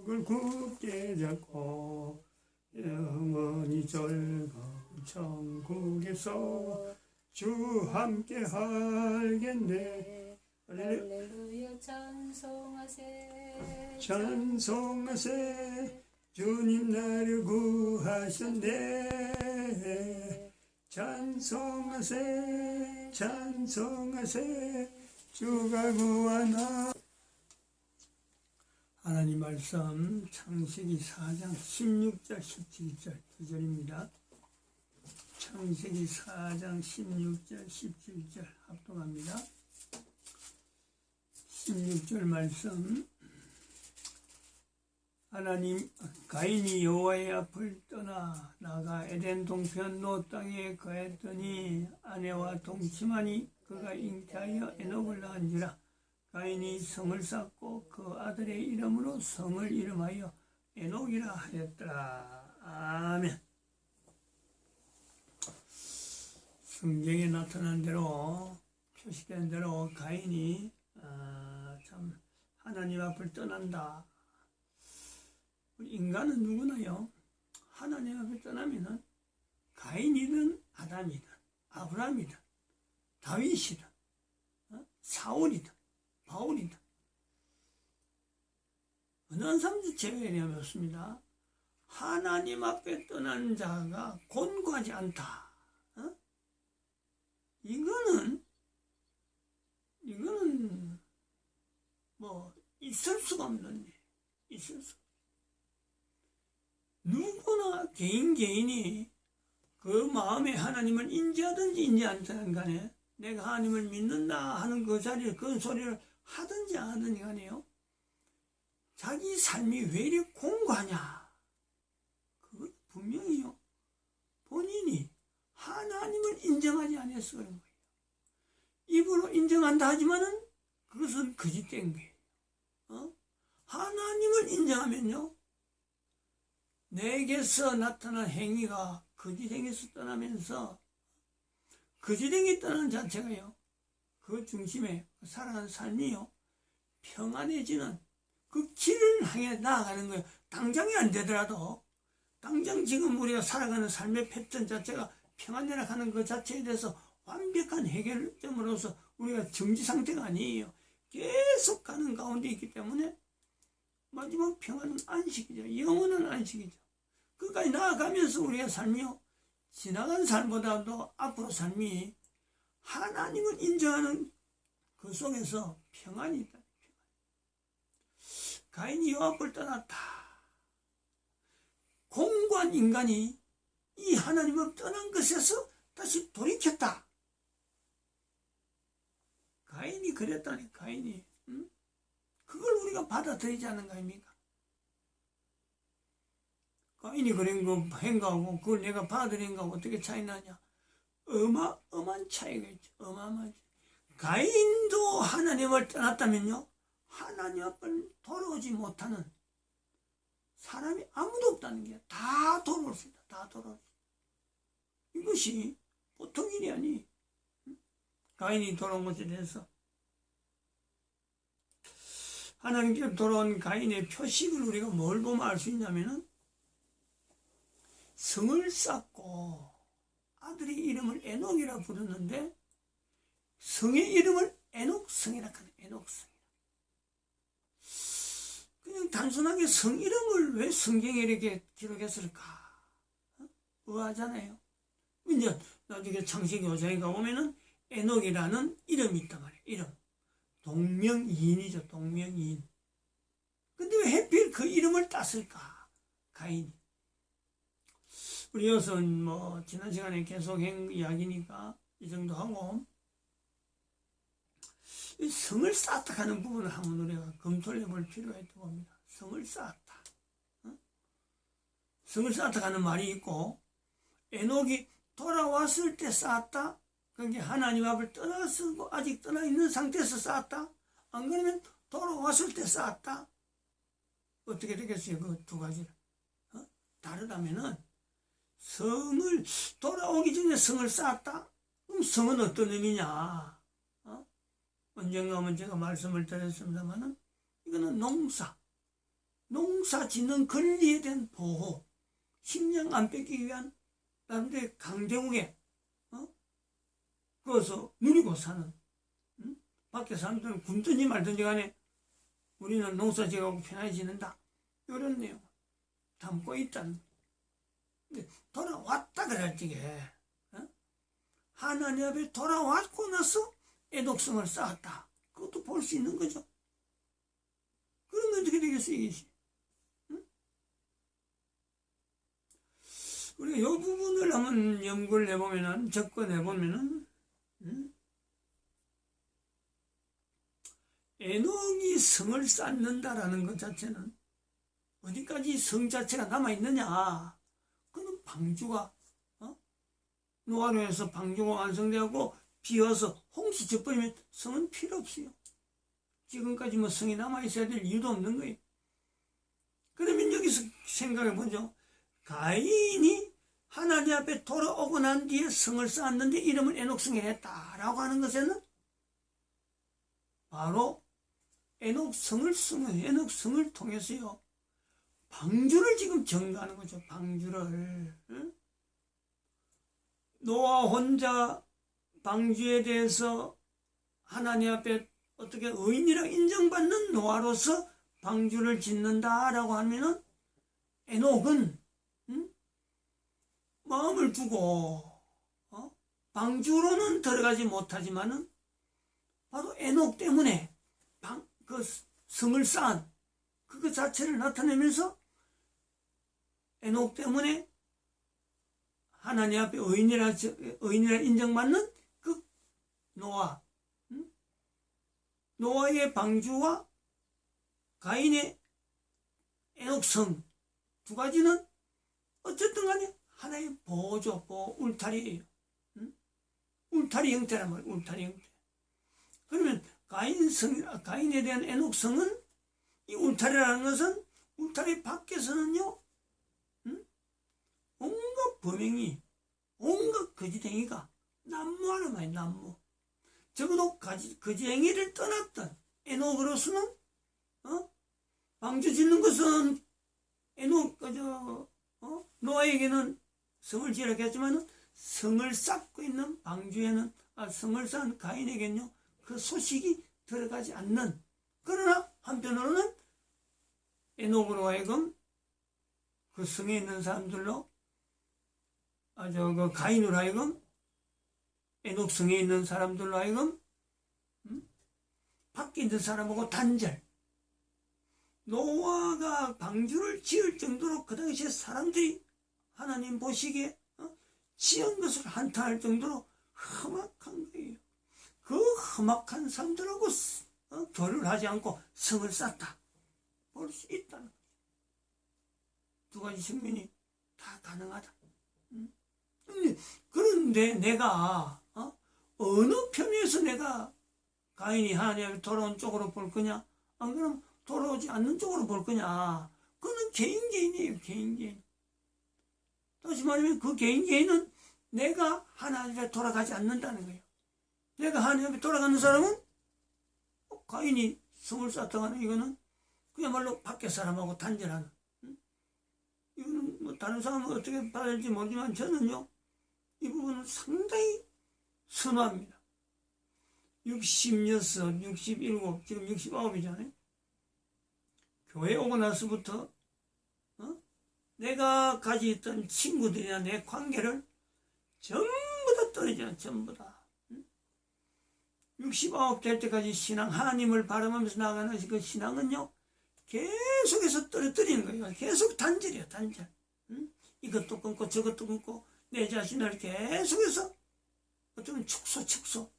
을 굳게 잡고 영원히 즐거운 천국에서 주 함께 할겠네. 할렐루야 찬송하세 찬송하세 주님 나를 구하셨네. 찬송하세 찬송하세 주가 구하나. 하나님 말씀 창세기 4장 16절 17절 2절입니다. 창세기 4장 16절 17절 합동합니다. 16절 말씀. 하나님 가인이 여호와의 앞을 떠나 나가 에덴 동편 노 땅에 거했더니 아내와 동침하니 그가 잉태하여 에녹을 낳은지라. 가인이 성을 쌓고 그 아들의 이름으로 성을 이름하여 에녹이라 하였더라. 아멘. 성경에 나타난 대로 표시된 대로 가인이 참 하나님 앞을 떠난다. 인간은 누구나요? 하나님 앞을 떠나면은 가인이든 아담이든 아브라함이든 다윗이든 사울이든 바울이든 어느 한 사람도 제외하면 없습니다. 하나님 앞에 떠난 자가 곤고하지 않다. 이거는 뭐 있을 수가 없는 일. 있을 수. 누구나 개인이 그 마음에 하나님을 인지하든지 인지 않든 간에 내가 하나님을 믿는다 하는 그 자리에 그 소리를 하든지 안 하든지 간에요. 자기 삶이 왜 이렇게 공고하냐. 그건 분명히요. 본인이 하나님을 인정하지 않아서 그런 거예요. 입으로 인정한다 하지만은 그것은 거짓된 거예요. 하나님을 인정하면요. 내게서 나타난 행위가 거짓 행위에서 떠나면서 거짓 행위 떠나는 자체가요. 그 중심에 살아가는 삶이요. 평안해지는 그 길을 향해 나아가는 거예요. 당장이 안 되더라도 당장 지금 우리가 살아가는 삶의 패턴 자체가 평안해라 하는 그 자체에 대해서 완벽한 해결점으로서 우리가 정지 상태가 아니에요. 계속 가는 가운데 있기 때문에 마지막 평안은 안식이죠. 영원한 안식이죠. 끝까지 나아가면서 우리의 삶이요. 지나간 삶보다도 앞으로 삶이 하나님을 인정하는 그 속에서 평안이 있다. 가인이 여호와 앞을 떠났다. 공고한 인간이 이 하나님을 떠난 것에서 다시 돌이켰다. 가인이 그랬다니. 가인이. 그걸 우리가 받아들이지 않는 거 아닙니까? 가인이 그런 거 행가하고 그걸 내가 받아들인 거하고 어떻게 차이 나냐? 어마어마한 차이가 있죠. 어마어마하지. 가인도 하나님을 떠났다면요. 하나님 앞을 돌아오지 못하는 사람이 아무도 없다는 게 다 돌아올 수 있다. 다 돌아올 수 있다. 이것이 보통 일이 아니. 가인이 돌아온 것에 대해서 하나님께 돌아온 가인의 표식을 우리가 뭘 보면 알 수 있냐면은 성을 쌓고 아들의 이름을 에녹이라 부르는데 성의 이름을 에녹성이라 하는 에녹성. 그냥 단순하게 성 이름을 왜 성경에 이렇게 기록했을까? 의아하잖아요. 이제 나중에 창세기 5장에 가보면은 에녹이라는 이름이 있단 말이에요. 이름. 동명이인이죠. 동명이인. 근데 왜 하필 그 이름을 땄을까? 가인이. 우리 여기서는 뭐 지난 시간에 계속 한 이야기니까 이 정도 하고 이 성을 쌓았다 하는 부분을 한번 우리가 검토를 해볼 필요가 있다고 봅니다. 성을 쌓았다. 성을 쌓았다 하는 말이 있고 에녹이 돌아왔을 때 쌓았다. 그게 하나님 앞을 떠나서 아직 떠나 있는 상태에서 쌓았다. 안 그러면 돌아왔을 때 쌓았다. 어떻게 되겠어요? 그 두 가지를. 다르다면은 성을 돌아오기 전에 성을 쌓았다. 그럼 성은 어떤 의미냐? 언젠가 한번 제가 말씀을 드렸습니다만은 이거는 농사 농사 짓는 권리에 대한 보호, 식량 안 뺏기기 위한 나름대로 강대국에 그어서 누리고 사는, 밖에 사람들은 굶든지 말든지 간에 우리는 농사 지어가고 편하게 지낸다, 이런 내용 담고 있다는. 근데 돌아왔다 그럴 적에 하나님 앞에 돌아왔고 나서 애독성을 쌓았다, 그것도 볼 수 있는 거죠. 그러면 어떻게 되겠어요, 이것이? 우리가 이 부분을 한번 연구를 해보면은, 접근해보면은, 에녹이 성을 쌓는다라는 것 자체는 어디까지 성 자체가 남아있느냐, 그는 방주가, 노아로에서 방주가 완성되고 비어서 홍수 져버리면 성은 필요 없어요. 지금까지 뭐 성이 남아있어야 될 이유도 없는 거예요. 그러면 여기서 생각해보죠. 가인이 하나님 앞에 돌아오고 난 뒤에 성을 쌓았는데 이름을 에녹성에 했다라고 하는 것에는 바로 에녹성을 통해서요, 방주를 지금 증가하는 거죠. 방주를. 노아 혼자 방주에 대해서 하나님 앞에 어떻게 의인이라 인정받는 노아로서 방주를 짓는다라고 하면은, 에녹은 마음을 두고 방주로는 들어가지 못하지만은 바로 에녹 때문에 그 성을 쌓은 그것 자체를 나타내면서 에녹 때문에 하나님 앞에 의인이라 인정받는 그 노아의 방주와 가인의 에녹성, 두 가지는 어쨌든 간에 하나의 보조, 울타리예요. 울타리 형태란 말이에요. 울타리 형태. 그러면 가인에 대한 에녹성은, 이 울타리라는 것은 울타리 밖에서는요, 온갖 범행이, 온갖 거짓행위가 난무하는 말이에요. 난무. 적어도 거짓행위를 떠났던 에녹으로서는 방주 짓는 것은 노아에게는 성을 지으라고 했지만 성을 쌓고 있는 방주에는, 성을 쌓은 가인에게는요, 그 소식이 들어가지 않는, 그러나 한편으로는 에녹으로 하여금 그 성에 있는 사람들로, 그 가인으로 하여금 에녹 성에 있는 사람들로 하여금 밖에 있는 사람하고 단절. 노아가 방주를 지을 정도로 그 당시에 사람들이 하나님 보시기에 지은 것을 한탄할 정도로 험악한 거예요. 그 험악한 사람들하고 교류를 하지 않고 성을 쌓다 볼 수 있다는 거죠. 두 가지 측면이 다 가능하다. 그런데 내가 어느 편에서 내가 가인이 하나님께 돌아온 쪽으로 볼 거냐, 안 그러면 돌아오지 않는 쪽으로 볼 거냐, 그거는 개인이에요. 개인. 다시 말하면 그 개인은 내가 하나님께 돌아가지 않는다는 거예요. 내가 하나님께 돌아가는 사람은 가인이 성을 쌓다가 하는, 이거는 그야말로 밖에 사람하고 단절하는, 이거는 뭐 다른 사람은 어떻게 받을지 모르지만 저는요, 이 부분은 상당히 선호합니다. 66, 67, 지금 69이잖아요. 교회 오고 나서부터 내가 가지고 있던 친구들이나 내 관계를 전부 다 떨어져요. 전부 다. 69 될 때까지 신앙, 하나님을 바라보면서 나가는 그 신앙은요, 계속해서 떨어뜨리는 거예요. 계속 단절이에요. 단절. 이것도 끊고 저것도 끊고 내 자신을 계속해서 어쩌면 축소.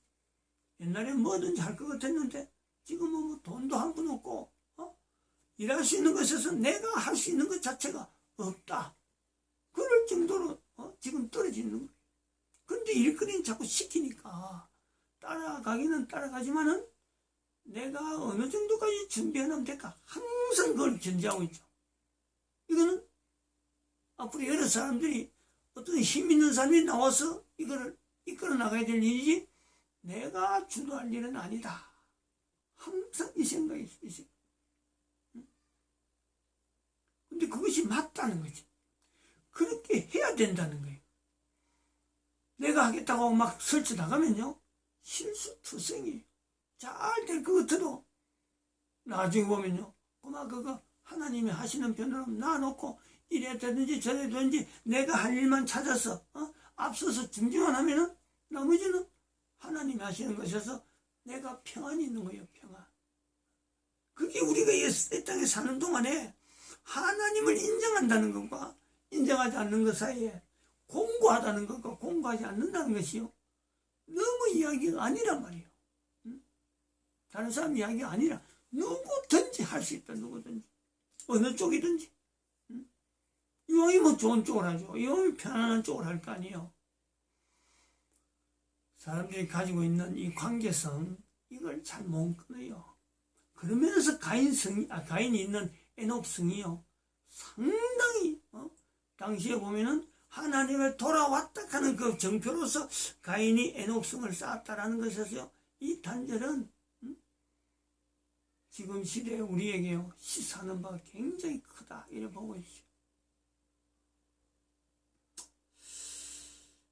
옛날에 뭐든지 할 것 같았는데 지금은 뭐 돈도 한 푼 없고 일할 수 있는 것에서 내가 할 수 있는 것 자체가 없다. 그럴 정도로 지금 떨어지는 거예요. 그런데 일거리는 자꾸 시키니까 따라가기는 따라가지만은 내가 어느 정도까지 준비해놓으면 될까? 항상 그걸 견지하고 있죠. 이거는 앞으로 여러 사람들이, 어떤 힘 있는 사람이 나와서 이거를 이끌어 나가야 될 일이지 내가 주도할 일은 아니다. 항상 이 생각이 있어요. 근데 그것이 맞다는 거지. 그렇게 해야 된다는 거예요. 내가 하겠다고 막 설치나가면요, 실수투성이에요. 잘 될 것 같아도 나중에 보면요, 그만 그거 하나님이 하시는 편으로 놔놓고 이래 되든지 저래 되든지 내가 할 일만 찾아서 앞서서 중지만 하면은 나머지는 하나님이 하시는 것이어서 내가 평안이 있는 거예요. 평안. 그게 우리가 이 땅에 사는 동안에 하나님을 인정한다는 것과 인정하지 않는 것 사이에 공고하다는 것과 공고하지 않는다는 것이요, 너무 이야기가 아니란 말이에요. 다른 사람 이야기가 아니라 누구든지 할 수 있다. 누구든지 어느 쪽이든지. 이왕이 뭐 좋은 쪽을 하죠. 이왕이 편안한 쪽을 할 거 아니에요. 사람들이 가지고 있는 이 관계성, 이걸 잘 못 끊어요. 그러면서 가인이 있는 에녹성이요, 상당히 당시에 보면은 하나님을 돌아왔다 하는 그 정표로서 가인이 에녹성을 쌓았다라는 것에서요, 이 단절은 지금 시대에 우리에게요, 시사하는 바가 굉장히 크다, 이렇게 보고 있어요.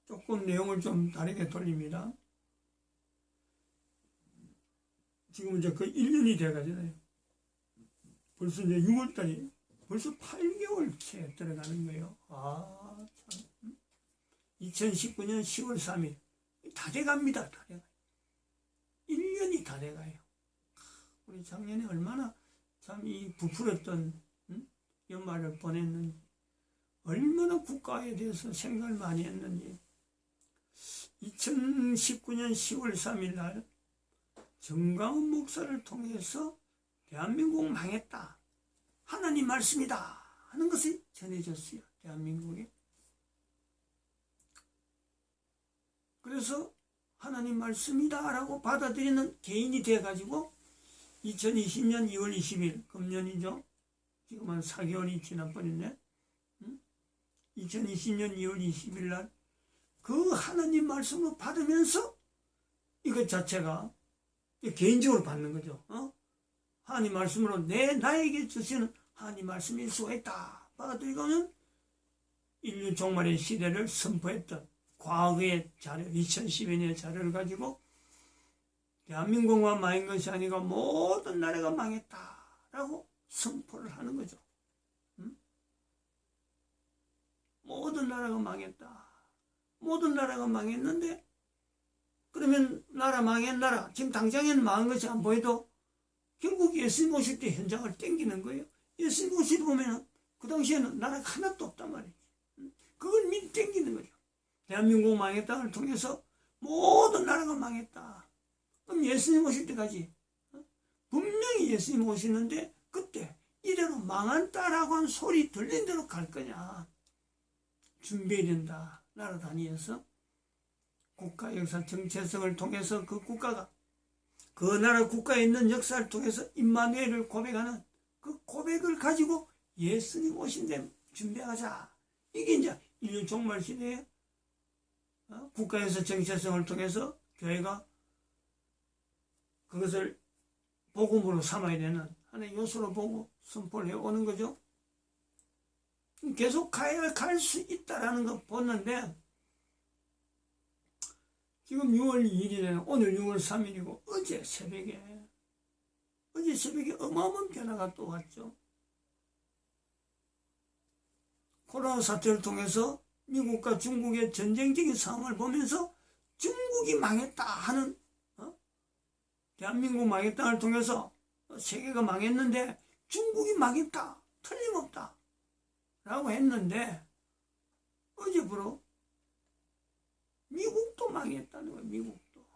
조금 내용을 좀 다르게 돌립니다. 지금 이제 그 1년이 돼가잖아요. 벌써 이제 6월달이 벌써 8개월 채 들어가는 거예요. 아, 참. 2019년 10월 3일. 다 돼갑니다. 다 돼가요. 1년이 다 돼가요. 우리 작년에 얼마나 참 이 부풀었던 연말을 보냈는지, 얼마나 국가에 대해서 생각을 많이 했는지. 2019년 10월 3일 날 정광훈 목사를 통해서 대한민국 망했다, 하나님 말씀이다 하는 것이 전해졌어요. 대한민국에. 그래서 하나님 말씀이다 라고 받아들이는 개인이 돼가지고 2020년 2월 20일 금년이죠. 지금 한 4개월이 지나버렸네. 2020년 2월 20일 날 그 하나님 말씀을 받으면서 이것 자체가 개인적으로 받는 거죠. 하나님 말씀으로 나에게 주시는 하나님 말씀일 수가 있다 받아들이고는 인류 종말의 시대를 선포했던 과거의 자료, 2012년의 자료를 가지고 대한민국만 망한 것이 아니고 모든 나라가 망했다라고 선포를 하는 거죠. 모든 나라가 망했다. 모든 나라가 망했는데, 그러면 나라 망한 나라, 지금 당장에는 망한 것이 안 보여도 결국 예수님 오실 때 현장을 땡기는 거예요. 예수님 오실 때 보면 그 당시에는 나라가 하나도 없단 말이지. 그걸 밑 땡기는 거죠. 대한민국 망했다를 통해서 모든 나라가 망했다. 그럼 예수님 오실 때까지 분명히 예수님 오시는데 그때 이대로 망한다라고 한 소리 들린 대로 갈 거냐. 준비해야 된다. 나라 다니면서 국가 역사 정체성을 통해서 그 국가가 그 나라 국가에 있는 역사를 통해서 임마누엘을 고백하는 그 고백을 가지고 예수님 오신데 준비하자. 이게 이제 인류 종말 시대에 국가에서 정체성을 통해서 교회가 그것을 복음으로 삼아야 되는 하나의 요소로 보고 선포를 해오는 거죠. 계속 갈 수 있다라는 거 보는데, 지금 6월 2일이네. 오늘 6월 3일이고 어제 새벽에 어마어마한 변화가 또 왔죠. 코로나 사태를 통해서 미국과 중국의 전쟁적인 상황을 보면서 중국이 망했다 하는, 대한민국 망했다를 통해서 세계가 망했는데 중국이 망했다, 틀림없다 라고 했는데, 어제부로 미국도 망했다는 거예요. 미국도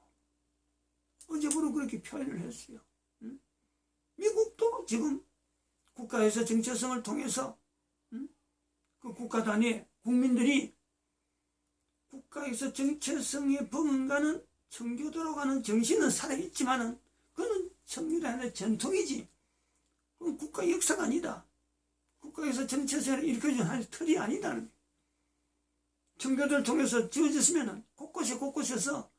어제부로 그렇게 표현을 했어요. 미국도 지금 국가에서 정체성을 통해서 그 국가 단위 국민들이 국가에서 정체성에 버금가는 청교도로 가는 정신은 살아있지만은 그건 청교도의 전통이지, 그건 국가 역사가 아니다. 국가에서 정체성을 일으켜주는 틀이 아니다. 청교도를 통해서 지어졌으면 곳곳에서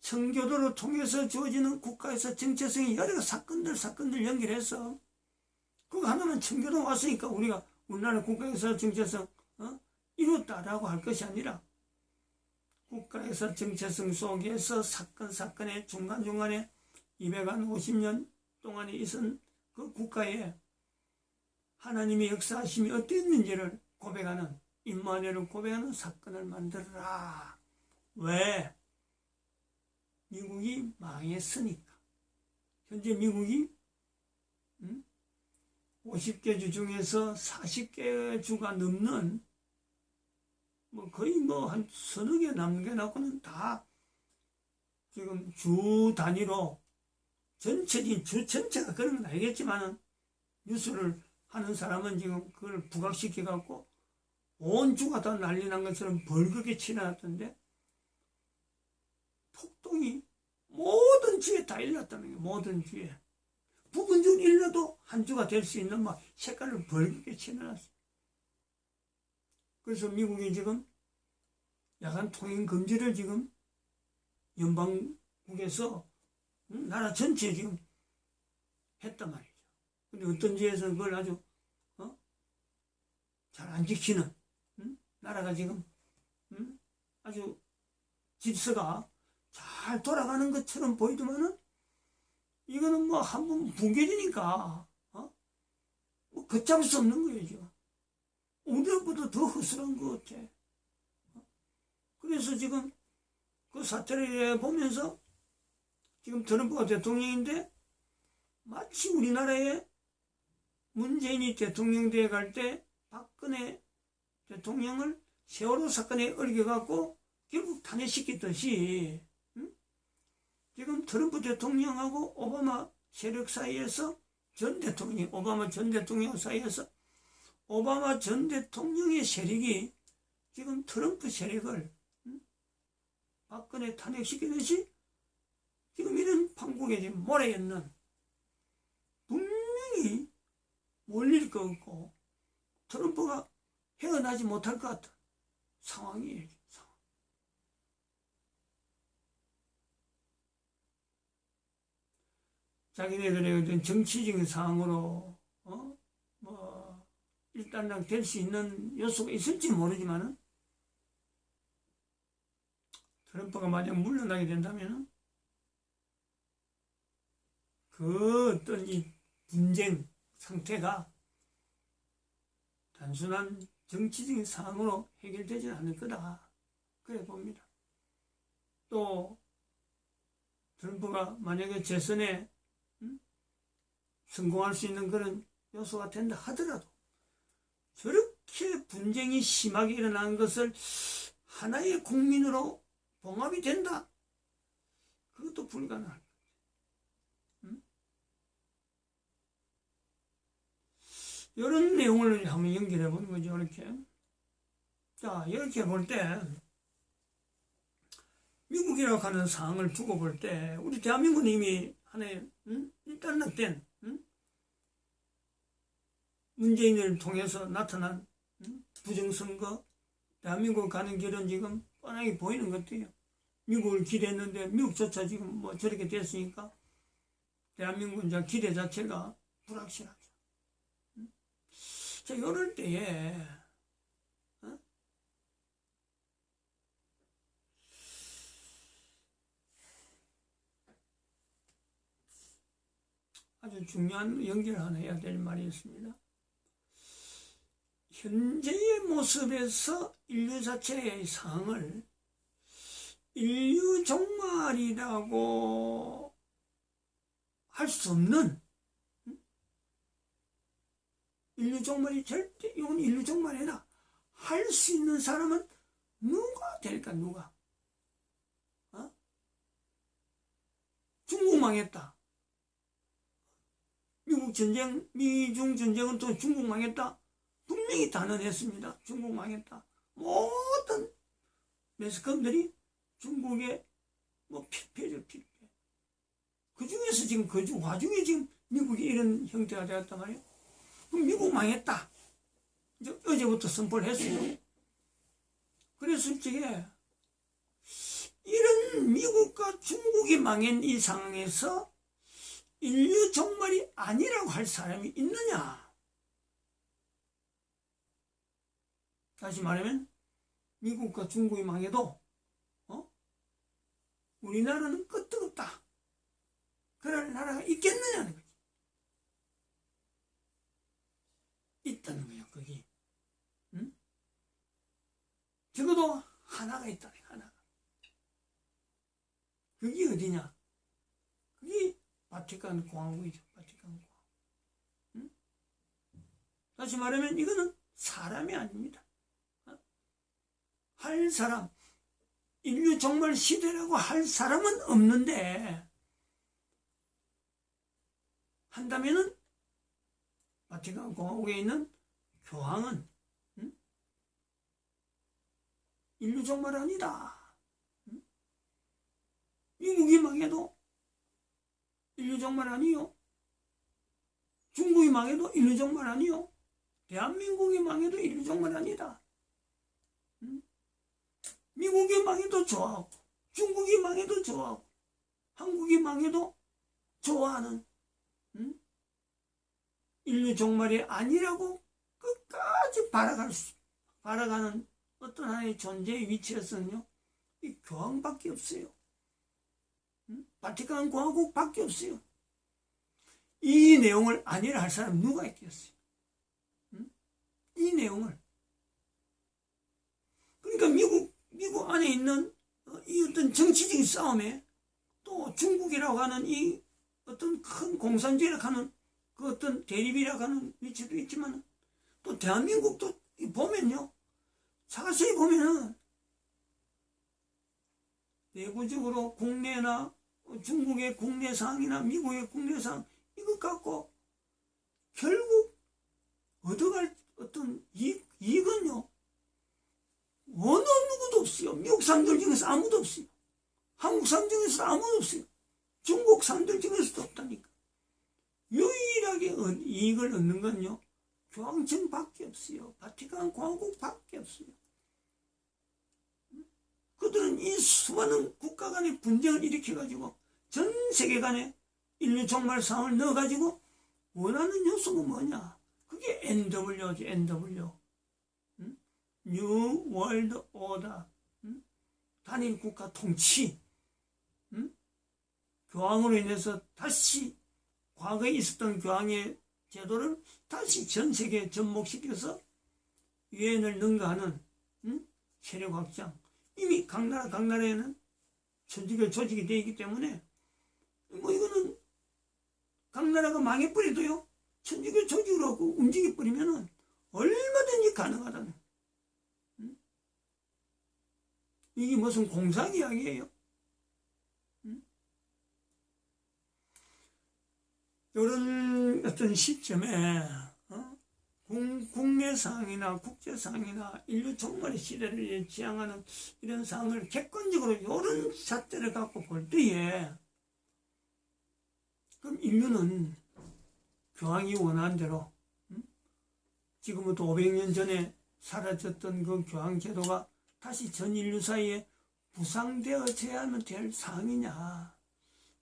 청교도를 통해서 지어지는 국가에서 정체성이 여러 사건들 연결해서 그거 하나만 청교도 왔으니까 우리가 우리나라 국가에서 정체성 이뤘다라고 할 것이 아니라 국가에서 정체성 속에서 사건의 중간중간에 250년 동안에 있은 그 국가에 하나님의 역사하심이 어땠는지를 고백하는, 임마누엘을 고백하는 사건을 만들어라. 왜? 미국이 망했으니까. 현재 미국이 50개 주 중에서 40개 주가 넘는 거의 한 서너 개 남겨놓고는 다 지금 주 단위로 전체적인 주 전체가 그런 건 알겠지만은 뉴스를 하는 사람은 지금 그걸 부각시켜 갖고 온 주가 다 난리 난 것처럼 벌겋게 치러놨던데 폭동이 모든 주에 다 일났다는 거예요. 모든 주에. 부분적으로 일러도 한 주가 될 수 있는 색깔을 벌겋게 칠해놨어요. 그래서 미국이 지금 야간 통행 금지를 지금 연방국에서 나라 전체에 지금 했단 말이죠. 근데 어떤 지에서 그걸 아주 잘 안 지키는 나라가 지금 아주 질서가 잘 돌아가는 것처럼 보이더만은 이거는 한번 붕괴되니까 걷잡을 수 없는 거예요. 지금 우리보다 더 허술한 것 같아. 그래서 지금 그 사태를 보면서 지금 트럼프가 대통령인데 마치 우리나라에 문재인이 대통령대에 갈 때 박근혜 대통령을 세월호 사건에 얽혀갖고 결국 탄핵시켰듯이 지금 트럼프 대통령하고 오바마 세력 사이에서 오바마 전 대통령 사이에서 오바마 전 대통령의 세력이 지금 트럼프 세력을 박근혜 탄핵시키듯이 지금 이런 판국에 지금 몰아있는 분명히 몰릴 것 같고 트럼프가 헤어나지 못할 것 같은 상황이에요. 자기네들의 어떤 정치적인 상황으로 일단락 될 수 있는 요소가 있을지 모르지만은 트럼프가 만약 물러나게 된다면은 그 어떤 이 분쟁 상태가 단순한 정치적인 상황으로 해결되지는 않을 거다. 그래 봅니다. 또 트럼프가 만약에 재선에 성공할 수 있는 그런 요소가 된다 하더라도 저렇게 분쟁이 심하게 일어난 것을 하나의 국민으로 봉합이 된다? 그것도 불가능할 거예요. 이런 내용을 한번 연결해 보는 거죠. 이렇게. 자, 이렇게 볼 때 미국이라고 하는 상황을 두고 볼 때 우리 대한민국은 이미 하나의 일단락된 문재인을 통해서 나타난 부정선거, 대한민국 가는 길은 지금 뻔하게 보이는 것 같아요. 미국을 기대했는데 미국조차 지금 저렇게 됐으니까 대한민국 이제 기대 자체가 불확실하죠. 자, 이럴 때에 아주 중요한 연결을 하나 해야 될 말이 있습니다. 현재의 모습에서 인류 자체의 상황을 인류 종말이라고 할 수 없는 인류 종말이 절대 이건 인류 종말이라 할 수 있는 사람은 누가 될까? 누가? 중국 망했다. 미중 전쟁은 또 중국 망했다. 분명히 단언했습니다. 중국 망했다. 모든 매스컴들이 중국의 필패죠, 필패. 그 중에서 지금 와중에 지금 미국이 이런 형태가 되었단 말이에요. 그럼 미국 망했다. 이제 어제부터 선포를 했어요. 그랬을 적에 이런 미국과 중국이 망한 이 상황에서 인류 종말이 아니라고 할 사람이 있느냐? 다시 말하면 미국과 중국이 망해도 우리나라는 끄떡없다. 그럴 나라가 있겠느냐는 거지. 있다는 거예요, 거기. 응? 적어도 하나가 있다네, 하나가. 그게 어디냐? 그게 바티칸 공화국이죠, 바티칸 공화국. 응? 다시 말하면 이거는 사람이 아닙니다. 할 사람, 인류 종말 시대라고 할 사람은 없는데, 한다면은 바티칸 공화국에 있는 교황은 인류 종말 아니다. 미국이 망해도 인류 종말 아니요. 중국이 망해도 인류 종말 아니요. 대한민국이 망해도 인류 종말 아니다. 미국이 망해도 좋아하고, 중국이 망해도 좋아하고, 한국이 망해도 좋아하는 인류 종말이 아니라고 끝까지 바라가는 어떤 하나의 존재의 위치에서는요, 이 교황밖에 없어요. 바티칸 공화국밖에 없어요. 이 내용을 아니라 할 사람 누가 있겠어요? 이 내용을. 그러니까 미국 안에 있는 이 어떤 정치적인 싸움에 또 중국이라고 하는 이 어떤 큰 공산주의라고 하는 그 어떤 대립이라고 하는 위치도 있지만 또 대한민국도 보면요, 자세히 보면은 내부적으로 국내나 중국의 국내 상황이나 미국의 국내 상황 이것 갖고 결국 얻어갈 어떤 이익은요 어느 누구도 없어요. 미국 사람들 중에서 아무도 없어요. 한국 사람 중에서 아무도 없어요. 중국 사람들 중에서도 없다니까. 유일하게 이익을 얻는 건요 교황청밖에 없어요. 바티칸 공화국밖에 없어요. 그들은 이 수많은 국가 간의 분쟁을 일으켜가지고 전 세계 간에 인류 종말 상황을 넣어가지고 원하는 요소가 뭐냐? 그게 NW죠, NW. New World Order. 단일 국가 통치. 교황으로 인해서 다시 과거에 있었던 교황의 제도를 다시 전 세계에 접목시켜서 유엔을 능가하는 세력 확장. 이미 각 나라에는 천주교 조직이 되어 있기 때문에 뭐 이거는 각 나라가 망해버려도요 천주교 조직으로 움직여버리면은 얼마든지 가능하다는. 이게 무슨 공상 이야기예요. 이런 어떤 시점에 국내 상황이나 국제 상황이나 인류 종말의 시대를 지향하는 이런 상황을 객관적으로 이런 잣대를 갖고 볼 때에 그럼 인류는 교황이 원하는 대로 지금부터 500년 전에 사라졌던 그 교황 제도가 다시 전 인류 사이에 부상되어져야만 될 상황이냐.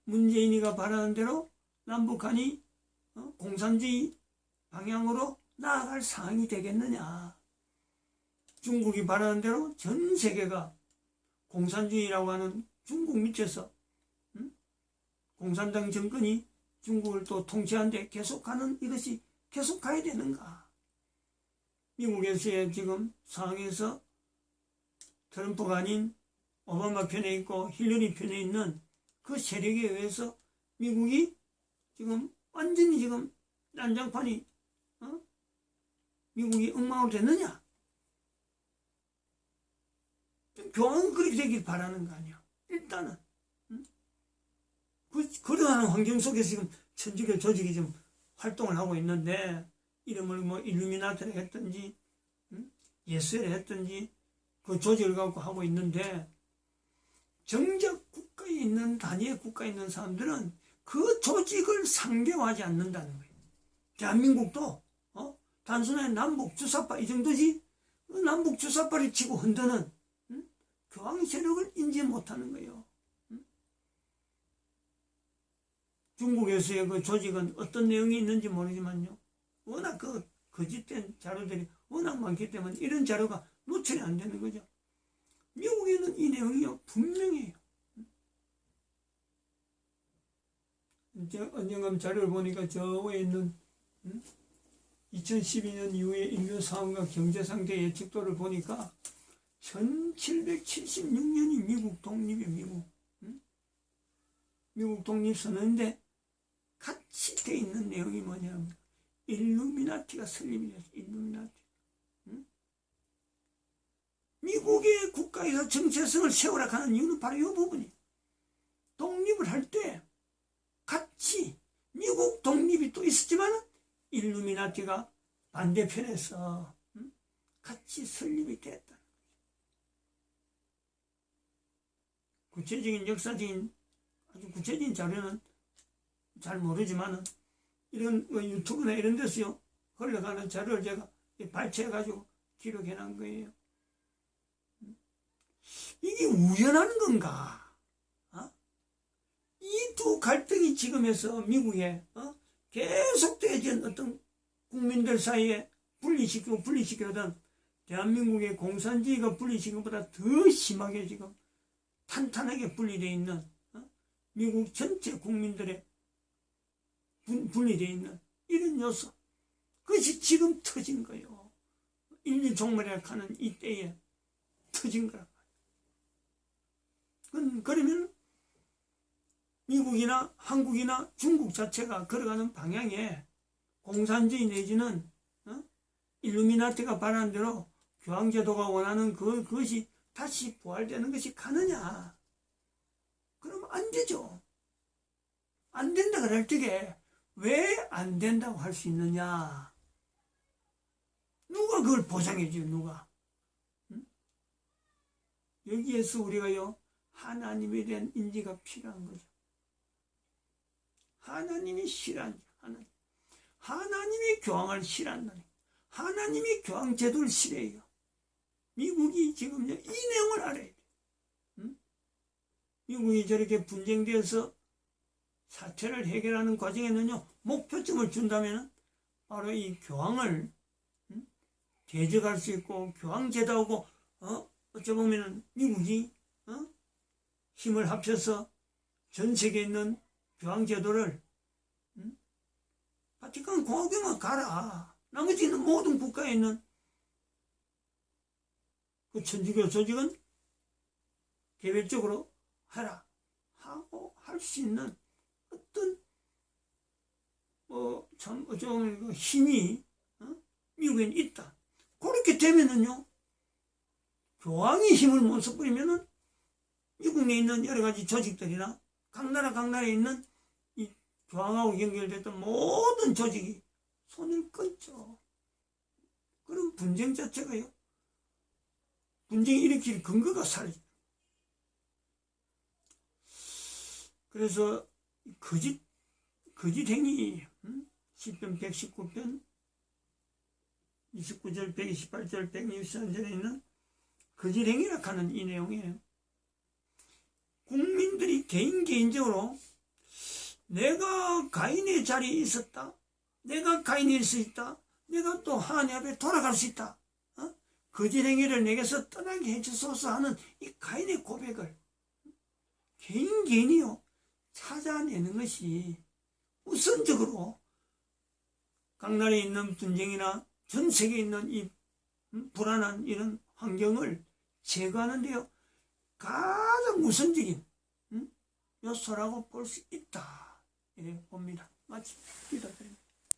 문재인이가 바라는 대로 남북한이 공산주의 방향으로 나아갈 상황이 되겠느냐. 중국이 바라는 대로 전 세계가 공산주의라고 하는 중국 밑에서 공산당 정권이 중국을 또 통치하는데 계속하는 이것이 계속 가야 되는가. 미국에서의 지금 상황에서 트럼프가 아닌 오바마 편에 있고 힐러리 편에 있는 그 세력에 의해서 미국이 지금 완전히 지금 난장판이 미국이 엉망으로 됐느냐? 교황은 그렇게 되길 바라는 거 아니야. 일단은 그러한 환경 속에서 지금 천주교 조직이 좀 활동을 하고 있는데 이름을 뭐 일루미나트를 했든지 예수를 했든지 그 조직을 갖고 하고 있는데 정작 국가에 있는 단위의 국가에 있는 사람들은 그 조직을 상대하지 않는다는 거예요. 대한민국도 단순한 남북 주사파 이 정도지 남북 주사파를 치고 흔드는 교황 세력을 인지 못하는 거예요. 중국에서의 그 조직은 어떤 내용이 있는지 모르지만요. 워낙 그 거짓된 자료들이 워낙 많기 때문에 이런 자료가 노출이 안 되는 거죠. 미국에는 이 내용이 분명해요. 언젠가 자료를 보니까 저 위에 있는 2012년 이후에 인류 상황과 경제 상태 예측도를 보니까 1776년이 미국 독립이에요. 미국 독립선언인데 같이 돼 있는 내용이 뭐냐면 일루미나티가 설립이 됐어요. 일루미나티. 미국의 국가에서 정체성을 세우라 하는 이유는 바로 이 부분이에요. 독립을 할 때 같이 미국 독립이 또 있었지만 일루미나티가 반대편에서 같이 설립이 됐다. 구체적인 역사적인 아주 구체적인 자료는 잘 모르지만 이런 유튜브나 이런 데서요 흘러가는 자료를 제가 발췌해가지고 기록해 놓은 거예요. 이게 우연한 건가? 이 두 갈등이 지금에서 미국에 계속되어진 어떤 국민들 사이에 분리시키거든 대한민국의 공산주의가 분리시킨 것보다 더 심하게 지금 탄탄하게 분리되어 있는 미국 전체 국민들의 분리되어 있는 이런 요소, 그것이 지금 터진 거예요. 인류 종말이라 하는 이때에 터진 거란 말이에요. 그러면 미국이나 한국이나 중국 자체가 걸어가는 방향에 공산주의 내지는 일루미나티가 바라는 대로 교황제도가 원하는 그것이 다시 부활되는 것이 가느냐? 그럼 안 되죠. 안 된다 그럴 적에 왜 안 된다고 할 수 있느냐? 누가 그걸 보장해줘요? 누가? 여기에서 우리가요 하나님에 대한 인지가 필요한 거죠. 하나님이 싫어하는 하나님이 교황을 싫어한다니, 하나님이 교황 제도를 싫어해요. 미국이 지금 이 내용을 알아야 돼. 미국이 저렇게 분쟁되어서 사태를 해결하는 과정에는요 목표점을 준다면 바로 이 교황을 대적할 수 있고 교황 제도하고 어찌 보면은 미국이 힘을 합쳐서 전 세계에 있는 교황 제도를 바티칸 공화국만 가라. 나머지는 모든 국가에 있는 그 천주교 조직은 개별적으로 하라 하고 할 수 있는 어떤 참 어쩌면 힘이 미국에는 있다. 그렇게 되면은요 교황이 힘을 못 써버리면은 미국 내에 있는 여러 가지 조직들이나 각 나라에 있는 이 교황하고 연결됐던 모든 조직이 손을 끊죠. 그럼 분쟁 자체가요 분쟁이 일으킬 근거가 사라져요. 그래서 거짓행위 10편 119편 29절 128절 163절에 있는 거짓행위라 하는 이 내용이에요. 국민들이 개인적으로 내가 가인의 자리에 있었다, 내가 가인일 수 있다, 내가 또 하나님 앞에 돌아갈 수 있다, 거짓행위를 내게서 떠나게 해주소서 하는 이 가인의 고백을 개인이요 찾아내는 것이 우선적으로 각 나라에 있는 분쟁이나 전 세계에 있는 이 불안한 이런 환경을 제거하는 데요 가장 우선적인 요소라고 볼 수 있다 이렇게 봅니다. 맞습니다.